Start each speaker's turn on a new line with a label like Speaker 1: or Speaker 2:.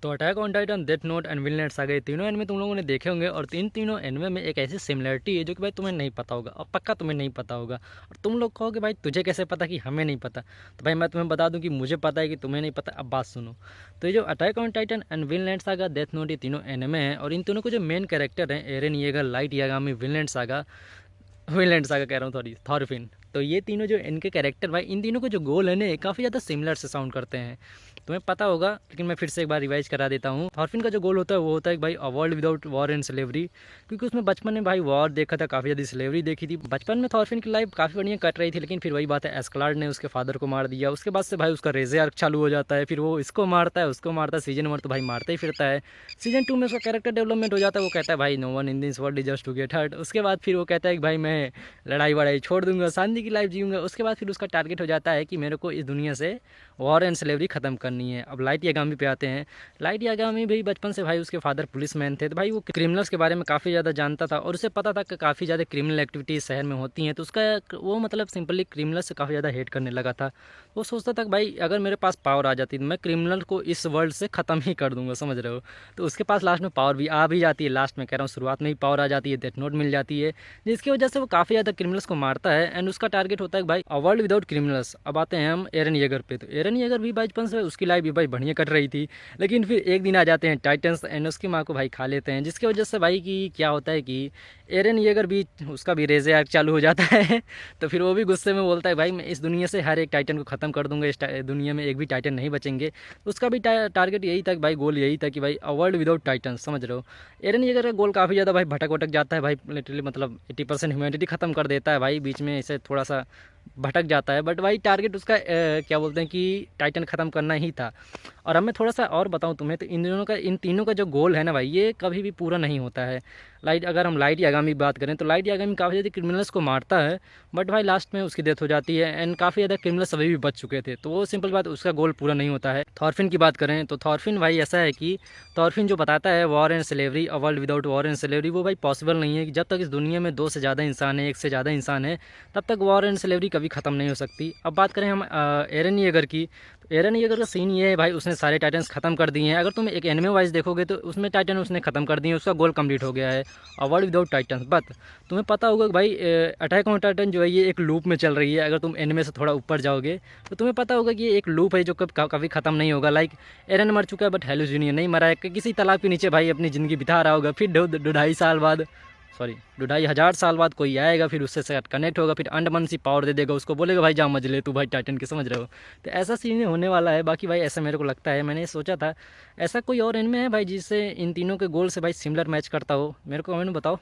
Speaker 1: तो attack on Titan, death note and Vinland saga, ये तीनों एनिमे तुम लोगों ने देखे होंगे। और इन तीनों एनिमे में एक ऐसी सिमिलरिटी है जो कि भाई तुम्हें नहीं पता होगा, और पक्का तुम्हें नहीं पता होगा। और तुम लोग कहोगे भाई तुझे कैसे पता कि हमें नहीं पता। तो भाई मैं तुम्हें बता दूं कि मुझे पता है कि तुम्हें नहीं पता। अब बात सुनो। तो ये जो attack on Titan and Vinland saga, death note, ये तीनों एनिमे हैं, और इन तीनों को जो मेन कैरेक्टर हैं, Eren Yeager, light Yagami, Vinland saga कह रहा हूँ, सॉरी, थॉरफिन। तो ये तीनों जो इनके कैरेक्टर, भाई इन तीनों के जो गोल है ना, काफ़ी ज़्यादा सिमिलर से साउंड करते हैं। तुम्हें पता होगा, लेकिन मैं फिर से एक बार रिवाइज करा देता हूँ। थॉरफिन का जो गोल होता है वो होता है कि भाई a world without war and slavery. क्योंकि उसमें बचपन में भाई वॉर देखा था, काफ़ी ज़्यादा स्लेवरी देखी थी। बचपन में थॉरफिन की लाइफ काफ़ी बढ़िया कट रही थी, लेकिन फिर वही बात है, एस्कलार्ड ने उसके फादर को मार दिया। उसके बाद से भाई उसका रेजे आर्क चालू हो जाता है, फिर वो इसको मारता है, उसको मारता है। सीजन 1 तो भाई मारता ही फिरता है। सीजन 2 में उसका कैरेक्टर डेवलपमेंट हो जाता है। वो कहता है भाई no one in this world is just to get hurt. उसके बाद फिर वो कहता है कि भाई मैं लड़ाई वड़ाई छोड़ दूंगा, शांति की लाइफ जीऊंगा। उसके बाद फिर उसका टारगेट हो जाता है कि मेरे को इस दुनिया से वॉर एंड स्लेवरी ख़त्म करनी है। अब लाइट यागामी पे आते हैं। लाइट यागामी भी बचपन से भाई उसके फादर पुलिसमैन थे, तो भाई वो क्रिमिनल्स के बारे में काफ़ी ज़्यादा जानता था, और उसे पता था कि काफ़ी ज़्यादा क्रिमिनल एक्टिविटीज़ शहर में होती हैं। तो उसका वो मतलब सिंपली क्रिमिनल से काफ़ी ज़्यादा हेट करने लगा था। वो सोचता था कि भाई अगर मेरे पास पावर आ जाती तो मैं क्रिमिनल को इस वर्ल्ड से ख़त्म ही कर दूंगा, समझ रहे हो। तो उसके पास लास्ट में पावर भी आ भी जाती है, लास्ट में कह रहा हूँ, शुरुआत में ही पावर आ जाती है, डेथ नोट मिल जाती है, जिसकी वजह से वो काफ़ी ज़्यादा क्रिमिनल्स को मारता है। एंड उसका टारगेट होता है कि भाई अ वर्ल्ड विदाउट क्रिमिनल्स। अब आते हैं हम एरन येगर पे। तो एरन येगर भी बचपन से उसकी लाइफ भी भाई बढ़िया कट रही थी, लेकिन फिर एक दिन आ जाते हैं टाइटन्स एंड उसकी माँ को भाई खा लेते हैं, जिसकी वजह से भाई की क्या होता है कि एरन येगर भी, उसका भी रेजे आर्क चालू हो जाता है। तो फिर वो भी गुस्से में बोलता है भाई मैं इस दुनिया से हर एक टाइटन को ख़त्म कर दूंगा, इस दुनिया में एक भी टाइटन नहीं बचेंगे। उसका भी टारगेट यही था कि भाई, गोल यही था कि भाई अ वर्ल्ड विदाउट टाइटन, समझ रहे हो। एरन येगर का गोल काफ़ी ज़्यादा भाई भटक भटक जाता है भाई, लिटरली मतलब 80% ह्यूमैनिटी ख़त्म कर देता है भाई, बीच में इसे थोड़ा सा भटक जाता है। बट भाई टारगेट उसका क्या बोलते हैं कि टाइटन ख़त्म करना ही था। और अब मैं थोड़ा सा और बताऊं तुम्हें, तो इन तीनों का जो गोल है ना भाई, ये कभी भी पूरा नहीं होता है। अगर हम लाइट यागामी की बात करें, तो लाइट यागामी काफ़ी ज़्यादा क्रिमिनल्स को मारता है, बट भाई लास्ट में उसकी डेथ हो जाती है। एंड काफ़ी ज़्यादा क्रिमिनल्स अभी भी बच चुके थे, तो वो सिंपल बात, उसका गोल पूरा नहीं होता है। थॉरफिन की बात करें तो थॉरफिन भाई ऐसा है कि थॉरफिन जो बताता है war and slavery, a world without war and slavery, वो भाई पॉसिबल नहीं है। कि जब तक इस दुनिया में दो से ज़्यादा इंसान है, एक से ज़्यादा इंसान है, तब तक वॉर एंड स्लेवरी कभी ख़त्म नहीं हो सकती। अब बात करें हम एरन येगर की। तो एरन येगर का सीन ये है भाई, उसने सारे टाइटन्स ख़त्म कर दिए हैं। अगर तुम एक एनिमे वाइज देखोगे तो उसमें टाइटन उसने ख़त्म कर दिए हैं, उसका गोल कंप्लीट हो गया है, a world without titans. But तुम्हें पता होगा कि भाई अटैक ऑन टाइटन जो है ये एक लूप में चल रही है। अगर तुम एनिमे से थोड़ा ऊपर जाओगे तो तुम्हें पता होगा कि ये एक लूप है जो कभी ख़त्म नहीं होगा। लाइक एरन मर चुका है, बट हेलो जूनियर नहीं मरा है, किसी तालाब के नीचे भाई अपनी ज़िंदगी बिता रहा होगा। फिर 2.5 साल बाद, सॉरी 2.5 हज़ार साल बाद कोई आएगा, फिर उससे साथ कनेक्ट होगा, फिर अंडमन सी पावर दे देगा उसको, बोलेगा भाई जा मजले तू भाई टाइटन के, समझ रहे हो। तो ऐसा सीन होने वाला है। बाकी भाई ऐसा मेरे को लगता है, मैंने सोचा था ऐसा कोई और इनमें है भाई जिससे इन तीनों के गोल से भाई सिमिलर मैच करता हो, मेरे को कमेंट में बताओ।